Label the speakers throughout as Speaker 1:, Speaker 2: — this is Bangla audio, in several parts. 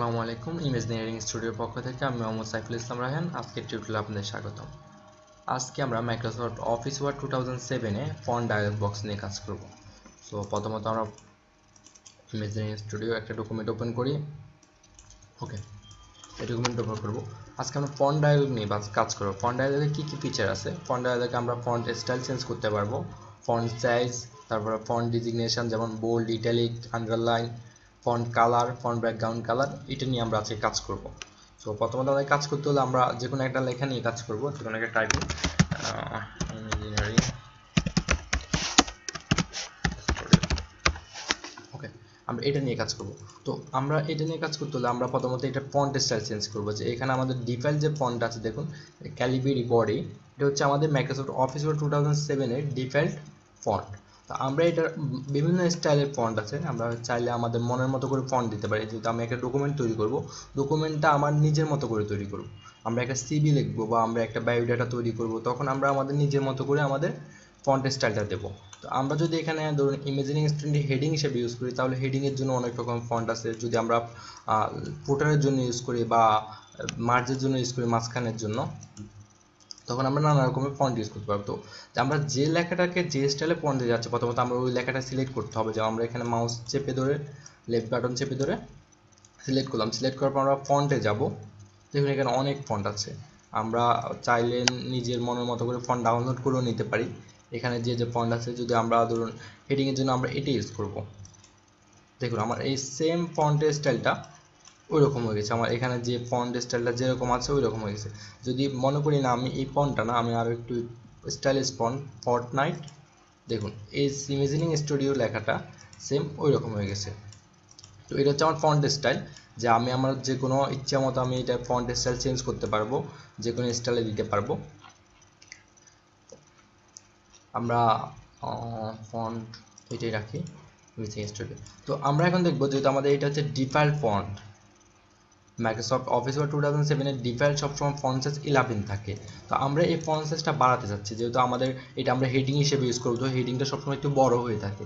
Speaker 1: আসসালামু আলাইকুম ইমেজিনিয়ারিং স্টুডিওর পক্ষ থেকে আমি মোহাম্মদ সাইফুল ইসলাম রায়হান আজকের টিউটোরিয়ালে আপনাদের স্বাগতম। আজকে আমরা মাইক্রোসফট অফিস ওয়ার্ড 2007 এ ফন্ট ডায়ালগ বক্স নিয়ে কাজ করব। সো প্রথমত আমরা ইমেজিনিয়ারিং স্টুডিও একটা ডকুমেন্ট ওপেন করি। ওকে, এই ডকুমেন্ট ওপেন করব। আজকে আমরা ফন্ট ডায়ালগ নিয়ে কাজ করব। ফন্ট ডায়ালগে কি কি ফিচার আছে? ফন্ট ডায়ালগে আমরা ফন্ট স্টাইল চেঞ্জ করতে পারবো, ফন্ট সাইজ, তারপরে ফন্ট ডিজিগনেশন যেমন bold, italic, underline, font colour, font background colour, এটা নিয়ে আমরা আজকে কাজ করব। সো প্রথমত আমাদের কাজ করতে হলে আমরা যে কোনো একটা লেখা নিয়ে কাজ করব, যে কোনো একটা টাইপিং ইমেজিনারি। ওকে, আমরা এটা নিয়ে কাজ করব। তো আমরা এটা নিয়ে কাজ করতে হলে আমরা প্রথমত এটা ফন্ট স্টাইল চেঞ্জ করব। যে এখানে আমাদের ডিফল্ট যে ফন্ট আছে দেখুন, ক্যালিব্রি বডি, এটা হচ্ছে আমাদের মাইক্রোসফট অফিস ওয়ার্ড 2007 এর ডিফল্ট ফন্ট। তো আমরা এটার বিভিন্ন স্টাইলের ফন্ট আছে, আমরা চাইলে আমাদের মনের মতো করে ফন্ট দিতে পারি। যেহেতু আমি একটা ডকুমেন্ট তৈরি করব, ডকুমেন্টটা আমার নিজের মতো করে তৈরি করব। আমরা একটা সিভি লিখবো বা আমরা একটা বায়োডাটা তৈরি করব, তখন আমরা আমাদের নিজের মতো করে আমাদের ফন্ট স্টাইলটা দেবো। তো আমরা যদি এখানে ধরুন ইমেজিনিং স্টুডিও হেডিং হিসেবে ইউজ করি, তাহলে হেডিংয়ের জন্য অনেক রকম ফন্ট আছে। যদি আমরা ফুটারের জন্য ইউজ করি বা মার্জের জন্য ইউজ করি, মাঝখানের জন্য, তখন আমরা নানা রকমের ফন্ট ইউজ করতে পারবো। তো আমরা যে লেখাটাকে যে স্টাইলে ফন্ট দিয়ে যাচ্ছে, প্রথমত আমরা ওই লেখাটা সিলেক্ট করতে হবে। যেমন আমরা এখানে মাউস চেপে ধরে, লেফট বাটন চেপে ধরে সিলেক্ট করলাম। সিলেক্ট করার পর আমরা ফন্টে যাব। দেখুন এখানে অনেক ফন্ট আছে, আমরা চাইলে নিজের মনের মতো করে ফন্ট ডাউনলোড করেও নিতে পারি। এখানে যে যে ফন্ট আছে, যদি আমরা ধরুন হেডিংয়ের জন্য আমরা এটি ইউজ করব। দেখুন আমার এই সেম ফন্টের স্টাইলটা ওই রকম হয়ে গেছে। আমার এখানে যে ফন্ট স্টাইলটা যেরকম আছে ওই রকম হয়ে গেছে। যদি মনে করি না আমি এই ফন্টটা না, আমি আরও একটু স্টাইলিশ ফন্ট, ফর্টনাইট, দেখুন এই ইমেজিনিং স্টুডিও লেখাটা সেম ওই রকম হয়ে গেছে। তো এটা হচ্ছে আমার ফন্ট স্টাইল, যে আমি আমার যে কোনো ইচ্ছা মতো আমি এটা ফন্ট স্টাইল চেঞ্জ করতে পারবো, যে কোনো স্টাইলে দিতে পারবো। আমরা ফন্ট এটাই রাখি ইমেজিনিং স্টুডিও। তো আমরা এখন দেখবো, যেহেতু আমাদের এটা হচ্ছে default font, Microsoft Office Word 2007 এর ডিফল্ট সবসময় ফন্ট সাইজ 11 থাকে। তো আমরা এই ফন্ট সাইজটা বাড়াতে চাচ্ছি, যেহেতু আমাদের এটা আমরা হেডিং হিসেবে ইউজ করবো। তো হেডিংটা সবসময় একটু বড় হয়ে থাকে,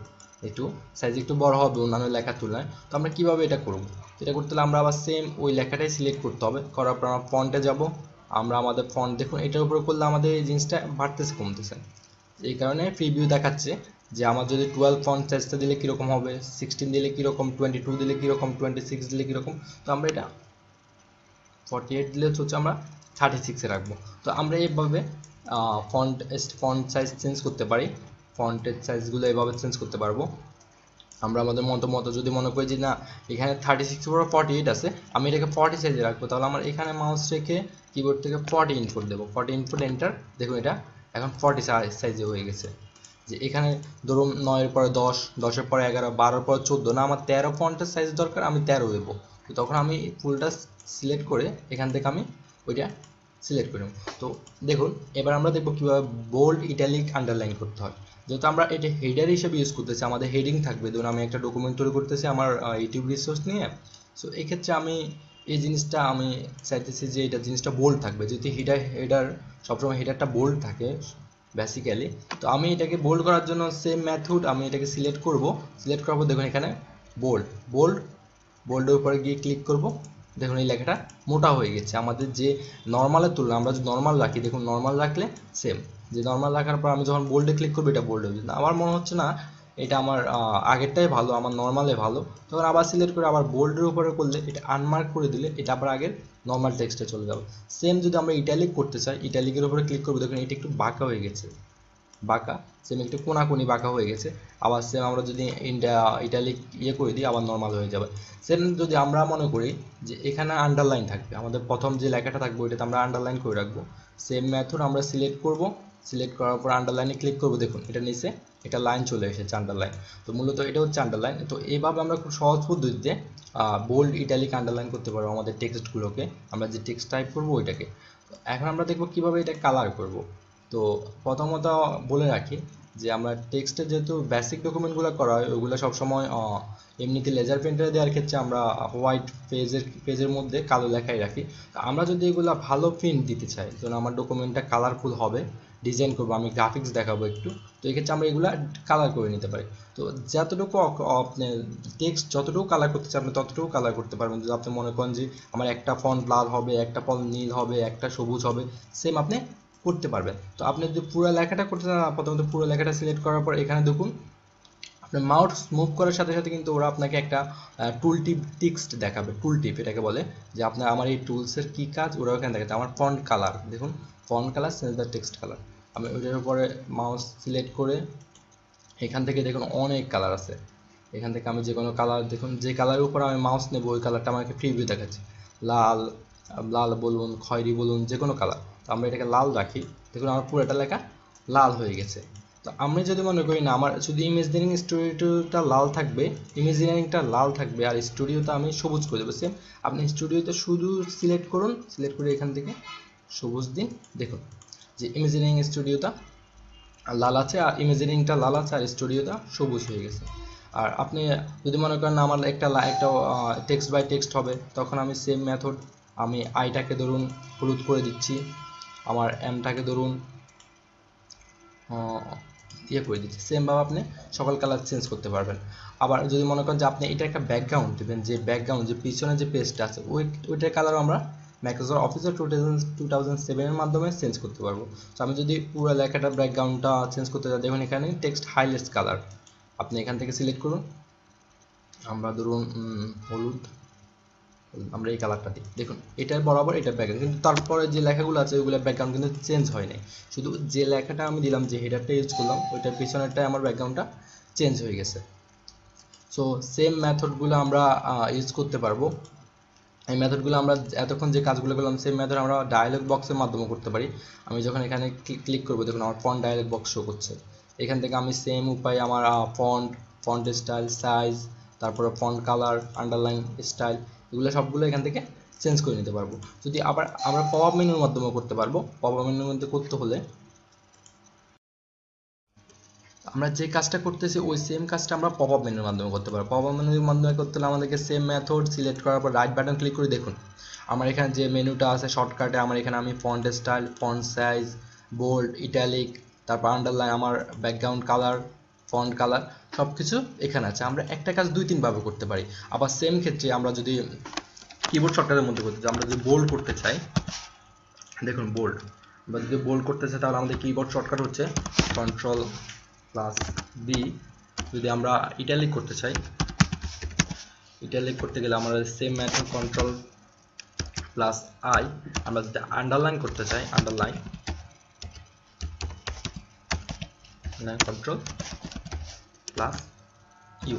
Speaker 1: একটু সাইজ একটু বড় হবে অন্যান্য লেখার তুলনায়। তো আমরা কীভাবে এটা করবো? এটা করতে হলে আমরা আবার সেম ওই লেখাটাই সিলেক্ট করতে হবে। করার পর আমরা ফন্টে যাব। আমরা আমাদের ফন্ট দেখুন, এটার উপরে করলে আমাদের এই জিনিসটা বাড়তেছে কমতেছে। এই কারণে প্রিভিউ দেখাচ্ছে যে আমার যদি 12 ফন্ট সাইজটা দিলে কীরকম হবে, 16 দিলে কীরকম, 22 দিলে কীরকম, 26 দিলে কীরকম। তো আমরা এটা 48 দিলে হচ্ছে আমরা 36-এ রাখবো। তো আমরা এইভাবে ফন্ট সাইজ চেঞ্জ করতে পারি, ফন্টের সাইজগুলো এইভাবে চেঞ্জ করতে পারবো। আমরা আমাদের মতো যদি মনে করি যে না এখানে 36 পর 48 আছে, আমি এটাকে 40 সাইজে রাখবো, তাহলে আমার এখানে মাউস রেখে কিবোর্ড থেকে 40 ইনপুট দেবো। 40 ইনপুট এন্টার, দেখুন এটা এখন 40 সাইজে হয়ে গেছে। যে এখানে ধরুন 9-এর পরে 10, 10-এর পরে 11, 12-এর পরে 14, না আমার 13 ফন্টের সাইজ দরকার, আমি 13 দেবো। তো তখন আমি ফুলটা সিলেক্ট করে এখান থেকে আমি ওইটা সিলেক্ট করে নেব। তো দেখুন এবার আমরা দেখব কীভাবে বোল্ড, ইটালিক, আন্ডারলাইন করতে হয়। যেহেতু আমরা এটা হেডার হিসেবে ইউজ করতেছি, আমাদের হেডিং থাকবে। ধরুন আমি একটা ডকুমেন্ট তৈরি করতেছি আমার ইউটিউব রিসোর্স নিয়ে। সো এক্ষেত্রে আমি এই জিনিসটা আমি চাইতেছি যে এটা জিনিসটা বোল্ড থাকবে, যেহেতু হেডার সবসময় হেডারটা বোল্ড থাকে বেসিক্যালি। তো আমি এটাকে বোল্ড করার জন্য সেম মেথড, আমি এটাকে সিলেক্ট করব। সিলেক্ট করার পর দেখুন এখানে বোল্ডের উপরে গিয়ে ক্লিক করব। দেখুন এই লেখাটা মোটা হয়ে গেছে। আমাদের যে নর্মালের তুলনায় আমরা যদি নর্মাল রাখি, দেখুন নর্মাল রাখলে সেম, যে নর্মাল রাখার পর আমি যখন বোল্ডে ক্লিক করবো এটা বোল্ড হয়ে যাবে। আমার মনে হচ্ছে না এটা আমার আগেরটাই ভালো, আমার নর্মালে ভালো। তখন আবার সিলেক্ট করে আবার বোল্ডের উপরে করলে, এটা আনমার্ক করে দিলে এটা আবার আগের নর্মাল টেক্সটে চলে যাবে। সেম যদি আমরা ইটালিক করতে চাই, ইটালিকের উপরে ক্লিক করবো, দেখুন এটা একটু বাঁকা হয়ে গেছে, বাঁকা, সেম একটু কোনাকুনি বাঁকা হয়ে গেছে। আবার সেম আমরা যদি ইটালিক করে দিই, আবার নর্মাল হয়ে যাবে। সেম যদি আমরা মনে করি যে এখানে আন্ডারলাইন থাকবে, আমাদের প্রথম যে লেখাটা থাকবে ওইটাতে আমরা আন্ডারলাইন করে রাখবো। সেম মেথড আমরা সিলেক্ট করব। সিলেক্ট করার পর আন্ডারলাইনে ক্লিক করব, দেখুন এটা নিচে একটা লাইন চলে এসেছে আন্ডারলাইন। তো মূলত এটা হচ্ছে আন্ডারলাইন। তো এইভাবে আমরা খুব সহজ পদ্ধতিতে বোল্ড, ইটালিক, আন্ডারলাইন করতে পারবো আমাদের টেক্সটগুলোকে, আমরা যে টেক্সট টাইপ করবো ওইটাকে। এখন আমরা দেখবো কিভাবে এটা কালার করব। তো প্রথমত বলে রাখি যে আমরা টেক্সটের যেহেতু বেসিক ডকুমেন্টগুলো করা হয়, ওইগুলো সবসময় এমনিতে লেজার প্রিন্টারে দেওয়ার ক্ষেত্রে আমরা হোয়াইট পেজের মধ্যে কালো লেখাই রাখি। তো আমরা যদি এগুলো ভালো প্রিন্ট দিতে চাই, যেন আমার ডকুমেন্টটা কালারফুল হবে, ডিজাইন করবো, আমি গ্রাফিক্স দেখাবো একটু, তো এক্ষেত্রে আমরা এগুলা কালার করে নিতে পারি। তো যতটুকু আপনি টেক্সট যতটুকু কালার করতে চান আপনি ততটুকু কালার করতে পারবেন। যদি আপনি মনে করেন যে আমার একটা ফন্ট লাল হবে, একটা ফন্ট নীল হবে, একটা সবুজ হবে, সেম আপনি করতে পারবেন। তো আপনি যদি পুরো লেখাটা করতে চান, প্রথমত পুরো লেখাটা সিলেক্ট করার পর এখানে দেখুন আপনার মাউস মুভ করার সাথে সাথে কিন্তু ওরা আপনাকে একটা টুল টিপ টেক্সট দেখাবে, টুল টিপ এটাকে বলে, যে আপনার আমার এই টুলসের কী কাজ ওরা ওখানে দেখাচ্ছে। আমার ফন্ট কালার দেখুন, font colour change the text colour, আমি ওইটার উপরে মাউস সিলেক্ট করে এখান থেকে দেখুন অনেক কালার আছে, এখান থেকে আমি যে কোনো কালার দেখুন, যে কালারের উপর আমি মাউস নেব ওই কালারটা আমাকে প্রিভিউ দেখাচ্ছে, লাল, লাল বলুন, খয়েরি বলুন, যে কোনো কালার। তো আমরা এটাকে লাল রাখি, দেখুন আমার পুরোটা লেখা লাল হয়ে গেছে। তো আমি যদি মনে করি না আমার শুধু ইমেজিনিয়ারিং স্টুডিওটা লাল থাকবে, ইমেজিনিয়ারিংটা লাল থাকবে আর স্টুডিওটা আমি সবুজ করে দেবো, সেম আপনি স্টুডিওতে শুধু সিলেক্ট করুন, সিলেক্ট করে এখান থেকে সবুজ দিন, দেখুন যে ইমেজিনিয়ারিং স্টুডিওটা লাল আছে আর ইমেজিনিয়ারিংটা লাল আছে আর স্টুডিওটা সবুজ হয়ে গেছে। আর আপনি যদি মনে করেন আমার একটা টেক্সট বাই টেক্সট হবে, তখন আমি সেম মেথড, আমি আইটাকে ধরুন হলুদ করে দিচ্ছি, আমার এমটাকে ধরুন ইয়ে করে দিচ্ছি, সেমভাবে আপনি সকল কালার চেঞ্জ করতে পারবেন। আবার যদি মনে করেন যে আপনি এটা একটা ব্যাকগ্রাউন্ড দেবেন, যে ব্যাকগ্রাউন্ড যে পিছনে যে পেজটা আছে ওইটার কালারও আমরা মাইক্রোসফট অফিসের 2007 এর মাধ্যমে চেঞ্জ করতে পারবো। তো আমি যদি পুরো লেখাটার ব্যাকগ্রাউন্ডটা চেঞ্জ করতে চাই, দেখুন এখানে টেক্সট হাইলাইটস কালার, আপনি এখান থেকে সিলেক্ট করুন, আমরা ধরুন হলুদ, আমরা এই কালারটা দিই, দেখুন এটার বরাবর এটার ব্যাকগ্রাউন্ড, কিন্তু তারপরে যে লেখাগুলো আছে ওইগুলোর ব্যাকগ্রাউন্ড কিন্তু চেঞ্জ হয় নাই, শুধু যে লেখাটা আমি দিলাম, যে হেডারটা ইউজ করলাম ওইটার পিছনেরটাই আমার ব্যাকগ্রাউন্ডটা চেঞ্জ হয়ে গেছে। সো সেম মেথডগুলো আমরা ইউজ করতে পারবো। এই মেথডগুলো আমরা এতক্ষণ যে কাজগুলো করলাম সেম মেথড আমরা ডায়ালগ বক্সের মাধ্যমে করতে পারি। আমি যখন এখানে ক্লিক করবো দেখুন আমার ফন্ট ডায়ালগ বক্স শো করছে, এখান থেকে আমি সেম উপায়ে আমার ফন্ট স্টাইল, সাইজ, তারপরে ফন্ট কালার, আন্ডারলাইন স্টাইল, এগুলো সবগুলো এখান থেকে চেঞ্জ করে নিতে পারবো। যদি আবার আমরা পপ আপ মেনুর মাধ্যমে করতে পারবো, পপ আপ মেনুর মধ্যে করতে হলে আমরা যে কাজটা করতেছি ওই সেম কাজটা আমরা পপ আপ মেনুর মাধ্যমে করতে পারবো। পপ আপ মেনুর মাধ্যমে করতে হলে আমাদেরকে সেম মেথড সিলেক্ট করার পর রাইট বাটন ক্লিক করে দেখুন আমার এখানে যে মেনুটা আছে শর্টকাটে, আমার এখানে আমি font style, font size, bold, italic, তারপর আন্ডারলাইন, আমার ব্যাকগ্রাউন্ড কালার, ফন্ট কালার সব কিছু এখানে আছে। আমরা একটা কাজ 2-3 ভাবে করতে পারি। আবার সেম ক্ষেত্রে আমরা যদি কিবোর্ড শর্টকাটের মধ্যে করতে চাই, আমরা যদি বোল্ড করতে চাই, দেখুন বোল্ড, আমরা যদি বোল্ড করতে চাই তাহলে আমাদের কিবোর্ড শর্টকাট হচ্ছে Ctrl+B। যদি আমরা ইটালিক করতে চাই, ইটালিক করতে গেলে আমরা সেম মেথড Ctrl+I। আমরা যদি আন্ডারলাইন করতে চাই, আন্ডারলাইন Ctrl+U,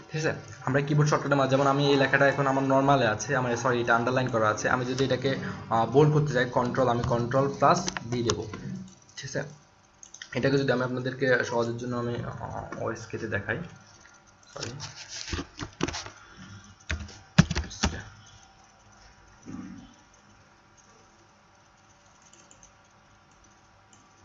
Speaker 1: ঠিক আছে। আমরা কিবোর্ড শর্টকাটের মাধ্যমে, যেমন আমি এই লেখাটা এখন আমার নর্মালে আছে, আমার সরি এটা আন্ডারলাইন করা আছে, আমি যদি এটাকে বোল্ড করতে চাই আমি Ctrl+D দেবো, ঠিক আছে। এটাকে যদি আমি আপনাদেরকে সহজের জন্য আমি ওএসকেতে দেখাই, সরি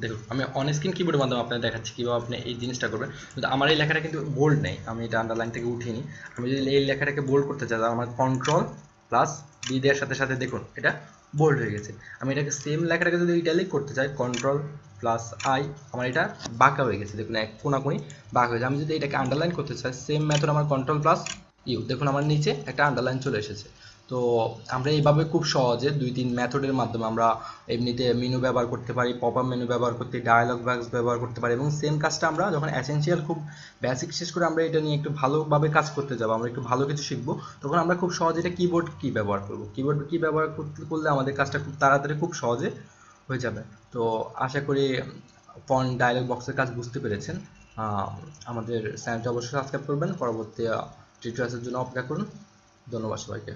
Speaker 1: দেখুন আমি অন স্ক্রিন কিবোর্ডের মাধ্যমে আপনাদের দেখাচ্ছি কীভাবে আপনি এই জিনিসটা করবেন। কিন্তু আমার এই লেখাটা কিন্তু বোল্ড নেই, আমি এটা আন্ডারলাইন থেকে উঠিয়ে নিই। আমি যদি এই লেখাটাকে বোল্ড করতে চাই তাহলে আমার Ctrl+B দেওয়ার সাথে সাথে দেখুন এটা বোল্ড হয়ে গেছে। আমি এটাকে সেম লেখাটাকে যদি ইটালিক করতে চাই Ctrl+I, আমার এটা বাঁকা হয়ে গেছে, দেখুন এক কোনাকুনি বাঁকা হয়ে গেছে। আমি যদি এটাকে আন্ডারলাইন করতে চাই সেম মেথড আমার Ctrl+U, দেখুন আমার নিচে একটা আন্ডারলাইন চলে এসেছে। তো আমরা এইভাবে খুব সহজে 2-3 মেথডের মাধ্যমে আমরা এমনিতে মেনু ব্যবহার করতে পারি, পপ আপ মেনু ব্যবহার করতে, ডায়ালগ বক্স ব্যবহার করতে পারি, এবং সেম কাজটা আমরা যখন এসেনশিয়াল খুব বেসিক শেষ করে আমরা এটা নিয়ে একটু ভালোভাবে কাজ করতে যাব, আমরা একটু ভালো কিছু শিখবো, তখন আমরা খুব সহজে এটা কিবোর্ড কি ব্যবহার করব, কিবোর্ড কি ব্যবহার করলে আমাদের কাজটা খুব তাড়াতাড়ি খুব সহজে হয়ে যাবে। তো আশা করি ফন্ট ডায়ালগ বক্সের কাজ বুঝতে পেরেছেন। আমাদের চ্যানেলটা অবশ্যই সাবস্ক্রাইব করবেন, পরবর্তী টিউটোরিয়ালের জন্য অপেক্ষা করুন। ধন্যবাদ সবাইকে।